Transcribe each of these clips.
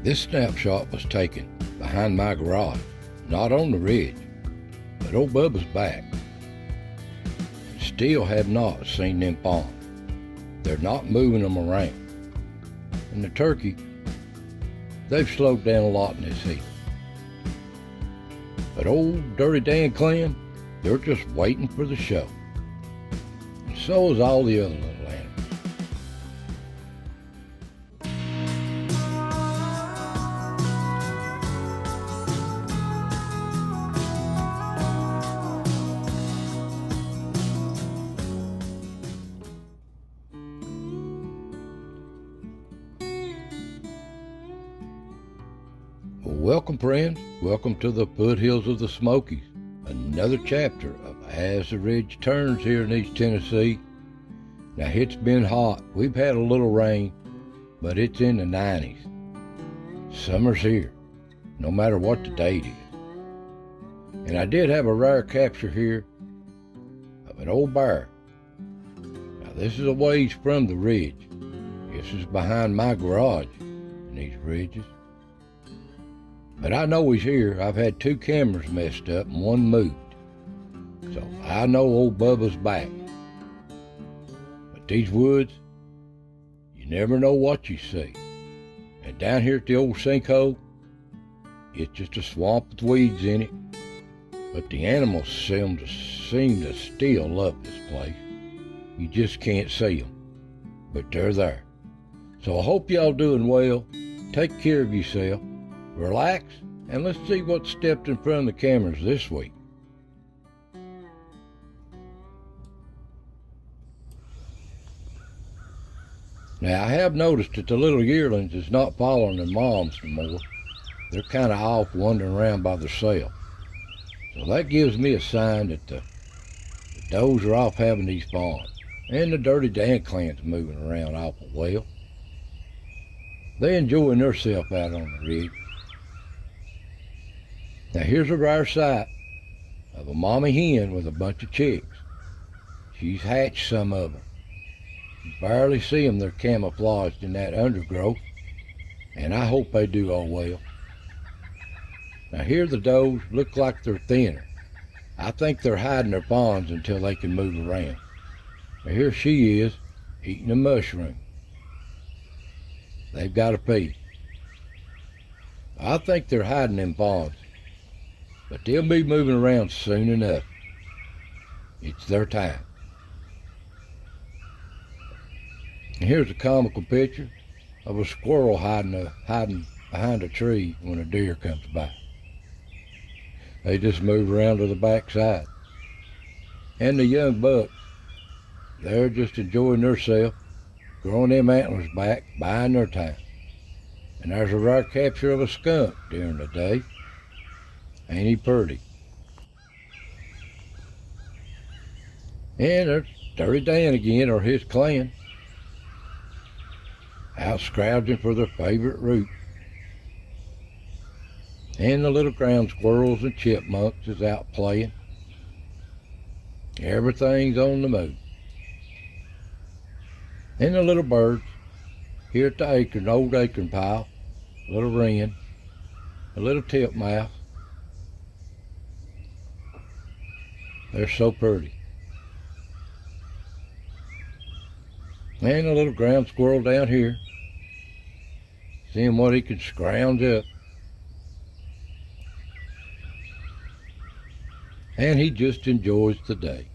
This snapshot was taken behind my garage, not on the ridge, but old Bubba's back. And still have not seen them fawn. They're not moving them around. And the turkey, they've slowed down a lot in this heat. But old Dirty Dan clan, they're just waiting for the show. And so is all the other little animals. Welcome, friends. Welcome to the foothills of the Smokies. Another chapter of As the Ridge Turns here in East Tennessee. Now, it's been hot. We've had a little rain, but it's in the 90s. Summer's here, no matter what the date is. And I did have a rare capture here of an old bear. Now, this is a ways from the ridge. This is behind my garage in these ridges. But I know he's here. I've had 2 cameras messed up and 1 moved. So I know old Bubba's back. But these woods, you never know what you see. And down here at the old sinkhole, it's just a swamp with weeds in it. But the animals seem to still love this place. You just can't see them. But they're there. So I hope y'all doing well. Take care of yourself. Relax, and let's see what stepped in front of the cameras this week. Now, I have noticed that the little yearlings is not following their moms anymore. They're kind of off wandering around by themselves. So that gives me a sign that the does are off having these fawns. And the Dirty Dan clan's moving around awful well. They enjoying themselves out on the ridge. Now here's a rare sight of a mommy hen with a bunch of chicks. She's hatched some of them. You barely see them, they're camouflaged in that undergrowth, and I hope they do all well. Now here the does look like they're thinner. I think they're hiding their fawns until they can move around. Now here she is, eating a mushroom. They've got to feed. I think they're hiding them fawns. But they'll be moving around soon enough. It's their time. And here's a comical picture of a squirrel hiding behind a tree when a deer comes by. They just move around to the backside. And the young bucks, they're just enjoying themselves, growing them antlers back, buying their time. And there's a rare capture of a skunk during the day. Ain't he pretty? And there's Dirty Dan again, or his clan, out scrounging for their favorite root. And the little ground squirrels and chipmunks is out playing. Everything's on the move. And the little birds, here at the old acorn pile, a little wren, a little titmouse. They're so pretty. And a little ground squirrel down here, seeing what he can scrounge up. And he just enjoys the day.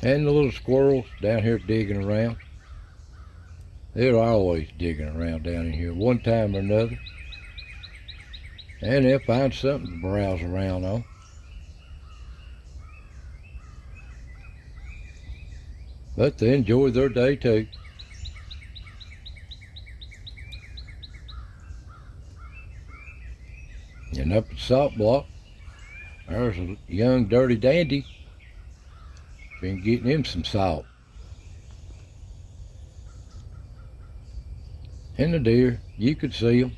And the little squirrels down here digging around. They're always digging around down in here one time or another. And they'll find something to browse around on. But they enjoy their day too. And up at Salt Block, there's a young dirty dandy. Been getting him some salt. And the deer, you could see them.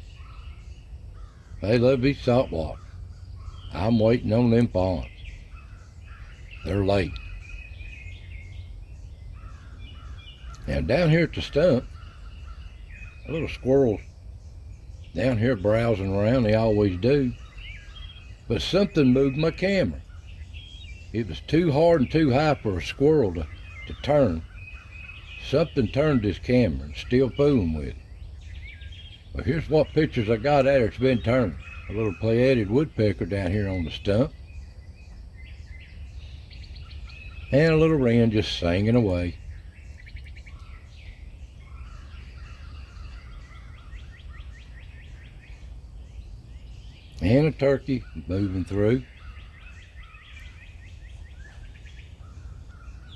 They love these salt blocks. I'm waiting on them fawns. They're late. Now down here at the stump, a little squirrel's down here browsing around, they always do. But something moved my camera. It was too hard and too high for a squirrel to turn. Something turned this camera and still fooling with it. Well, here's what pictures I got at her. It's been turned. A little play-headed woodpecker down here on the stump. And a little wren just singing away. And a turkey moving through.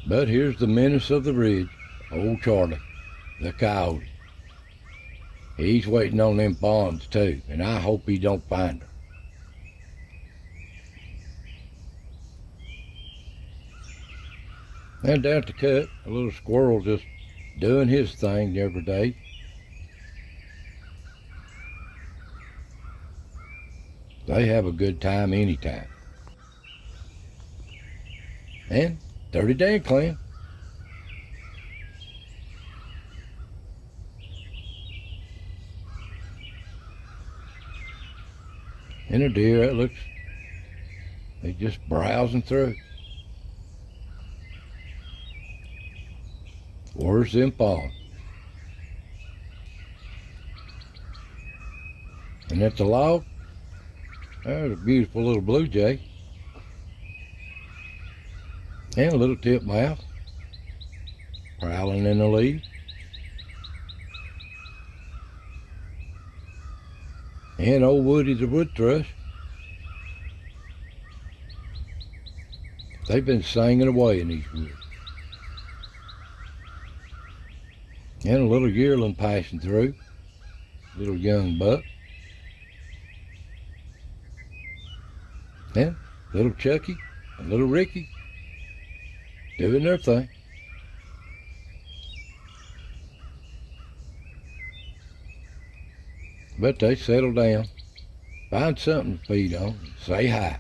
But here's the menace of the ridge, old Charlie, the coyote. He's waiting on them ponds too, and I hope he don't find her. And down at the cut, a little squirrel just doing his thing every day. They have a good time anytime. And Dirty Dan Clan. And a deer, that looks, they just browsing through. Where's them ponds? And at the log, there's a beautiful little blue jay. And a little titmouse prowling in the leaves. And old Woody the wood thrush. They've been singing away in these woods. And a little yearling passing through. Little young buck. And little Chucky and little Ricky doing their thing. But they settle down, find something to feed on, say hi.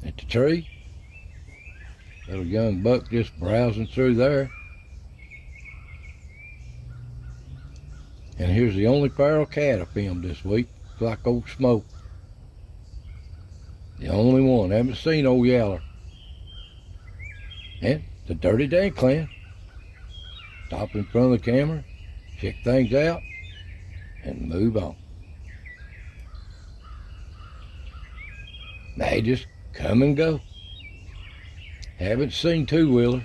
At the tree, little young buck just browsing through there. And here's the only feral cat I filmed this week. It's like old Smoky. The only one. I haven't seen old Yeller. And the Dirty Dan Clan. Stop in front of the camera, check things out, and move on. They just come and go. Haven't seen two-wheeler,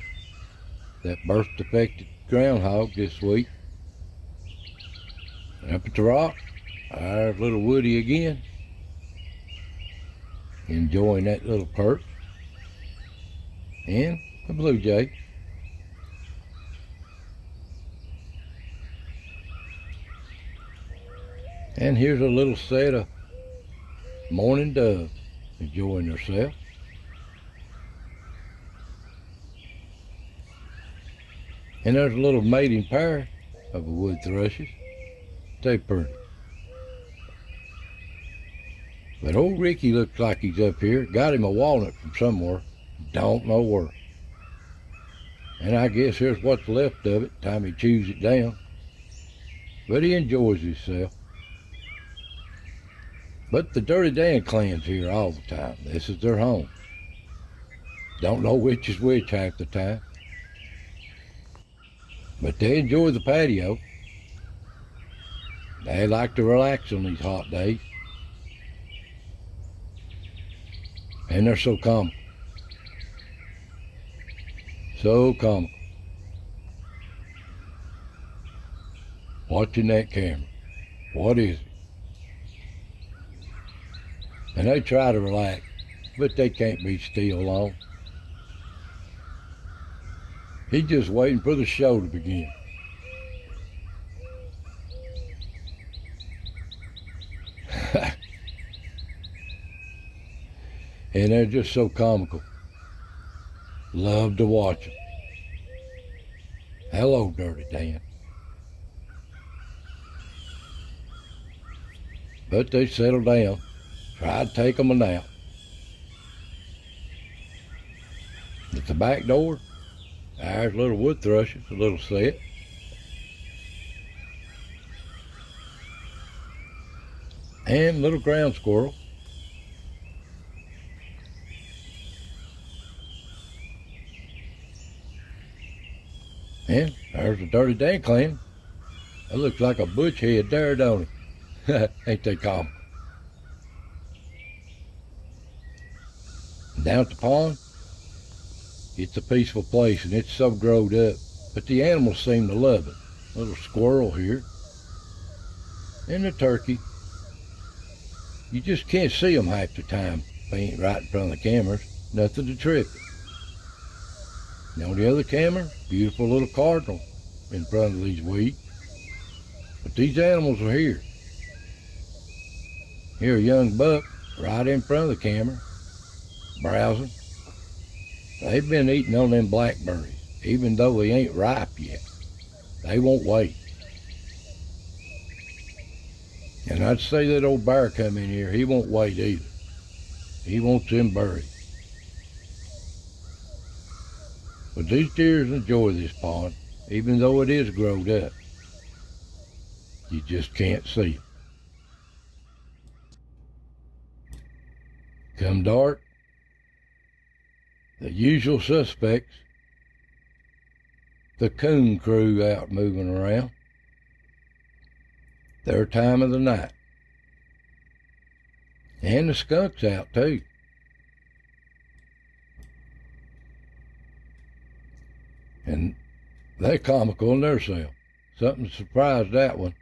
that birth-defected groundhog this week. And up at the rock, there's little Woody again, enjoying that little perch. And the blue jay. And here's a little set of mourning doves enjoying themselves. And there's a little mating pair of the wood thrushes. They're pretty. But old Ricky looks like he's up here. Got him a walnut from somewhere. Don't know where. And I guess here's what's left of it, time he chews it down. But he enjoys himself. But the Dirty Dan Clan's here all the time. This is their home. Don't know which is which half the time. But they enjoy the patio. They like to relax on these hot days. And they're so comical. So comical. Watching that camera. What is it? And they try to relax, but they can't be still long. He's just waiting for the show to begin. And they're just so comical. Love to watch them. Hello, Dirty Dan. But they settle down. Try to take them a nap. At the back door, There's little wood thrushes, a little set. And little ground squirrel. And there's a dirty dankling. That looks like a butch head there, don't it? Ain't they common? Down at the pond, it's a peaceful place and it's so growed up, but the animals seem to love it. Little squirrel here. And the turkey. You just can't see them half the time if they ain't right in front of the cameras. Nothing to trip it. Now the other camera, beautiful little cardinal in front of these weeds. But these animals are here. Here a young buck right in front of the camera, browsing. They've been eating on them blackberries, even though they ain't ripe yet. They won't wait. And I'd say that old bear come in here, he won't wait either. He wants them berries. But these deers enjoy this pond, even though it is growed up. You just can't see them. Come dark, the usual suspects, the coon crew out moving around. Their time of the night. And the skunks out too. And they're comical in themselves. Something surprised that one.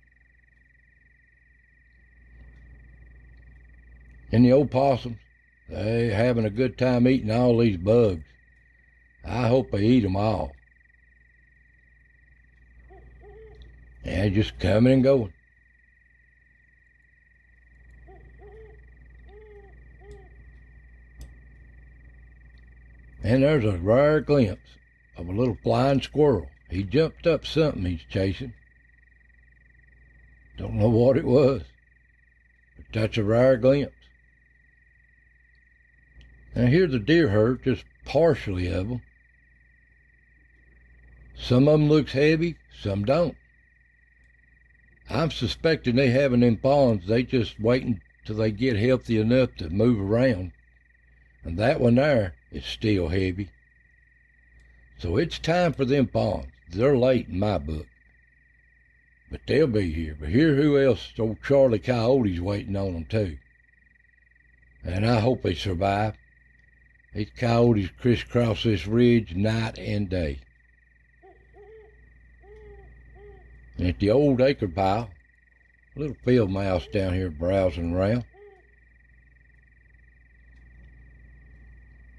And the old possums, they having a good time eating all these bugs. I hope they eat them all. And just coming and going. And there's a rare glimpse of a little flying squirrel. He jumped up something he's chasing. Don't know what it was, but that's a rare glimpse. Now here's the deer herd, just partially of them. Some of them looks heavy, some don't. I'm suspecting they having them ponds, they just waiting till they get healthy enough to move around. And that one there is still heavy. So it's time for them ponds. They're late in my book. But they'll be here. But here who else? Old Charlie Coyote's waiting on them too. And I hope they survive. These coyotes crisscross this ridge night and day. And at the old acre pile, a little field mouse down here browsing around.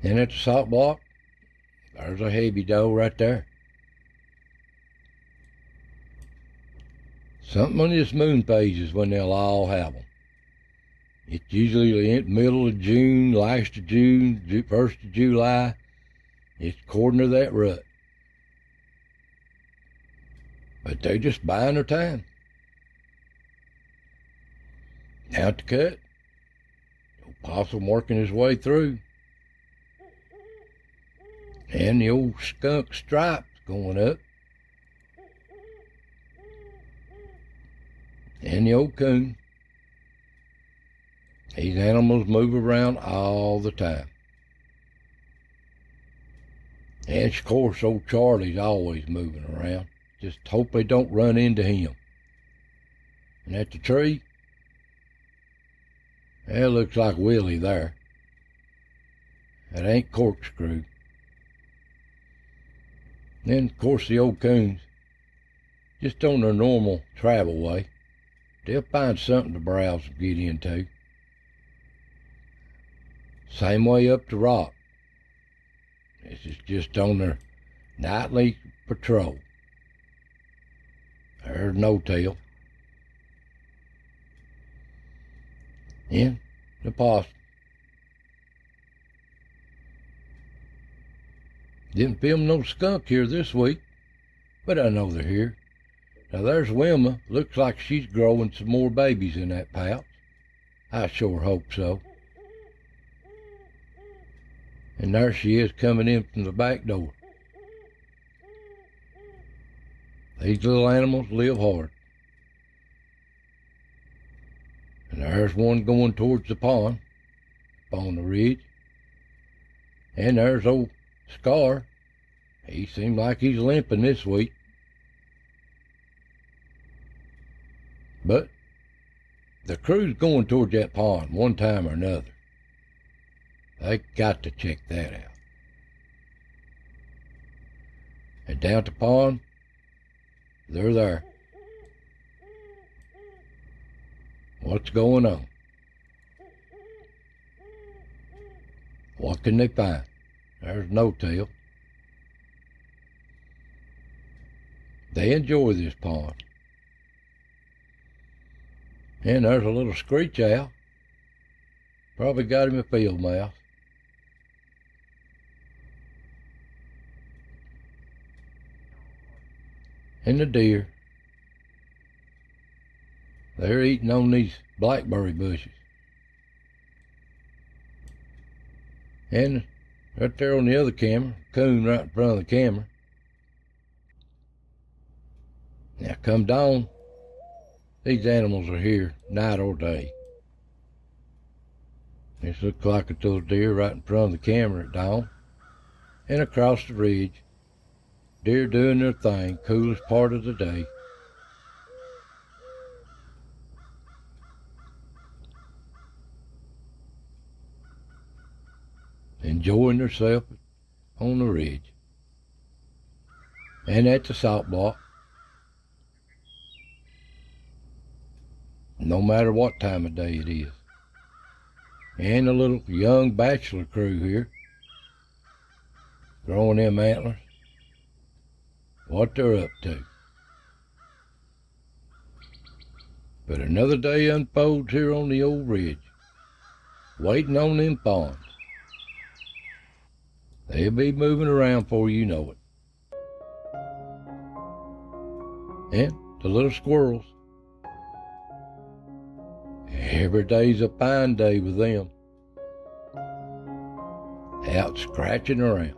And at the salt block, there's a heavy doe right there. Something on this moon phase is when they'll all have them. It's usually in the middle of June, last of June, 1st of July. It's according to that rut. But they're just buying their time. Now at the cut, old possum working his way through. And the old skunk stripes going up. And the old coon. These animals move around all the time. And of course, old Charlie's always moving around. Just hope they don't run into him. And at the tree, that looks like Willie there. That ain't Corkscrew. Then, of course, the old coons, just on their normal travel way, they'll find something to browse and get into. Same way up the rock. This is just on their nightly patrol. There's no tail. And the possum. Didn't film no skunk here this week, but I know they're here. Now there's Wilma. Looks like she's growing some more babies in that pouch. I sure hope so. And there she is coming in from the back door. These little animals live hard. And there's one going towards the pond, up on the ridge. And there's old Scar. He seems like he's limping this week. But the crew's going towards that pond one time or another. They got to check that out. And down at the pond, they're there. What's going on? What can they find? There's no tell. They enjoy this pond. And there's a little screech owl. Probably got him a field mouse. And the deer. They're eating on these blackberry bushes. And right there on the other camera, coon right in front of the camera. Now come dawn, these animals are here night or day. This looks like a little deer right in front of the camera at dawn. And across the ridge, deer doing their thing, coolest part of the day. Enjoying themselves on the ridge. And at the salt block. No matter what time of day it is. And a little young bachelor crew here. Growing them antlers. What they're up to. But another day unfolds here on the old ridge. Waiting on them ponds. They'll be moving around before you know it. And the little squirrels. Every day's a fine day with them. Out scratching around.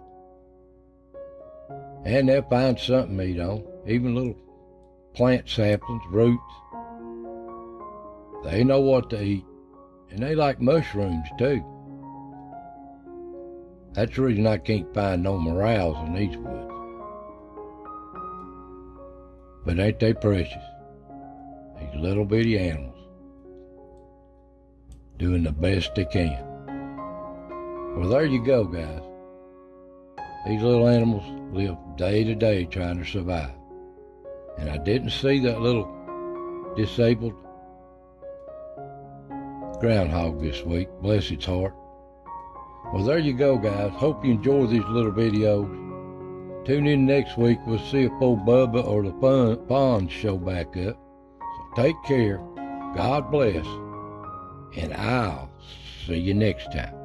And they'll find something to eat on. Even little plant saplings, roots. They know what to eat. And they like mushrooms too. That's the reason I can't find no morels in these woods. But ain't they precious? These little bitty animals. Doing the best they can. Well, there you go, guys. These little animals live day to day trying to survive. And I didn't see that little disabled groundhog this week, bless its heart. Well, there you go, guys. Hope you enjoy these little videos. Tune in next week. We'll see if old Bubba or the ponds show back up. So take care. God bless. And I'll see you next time.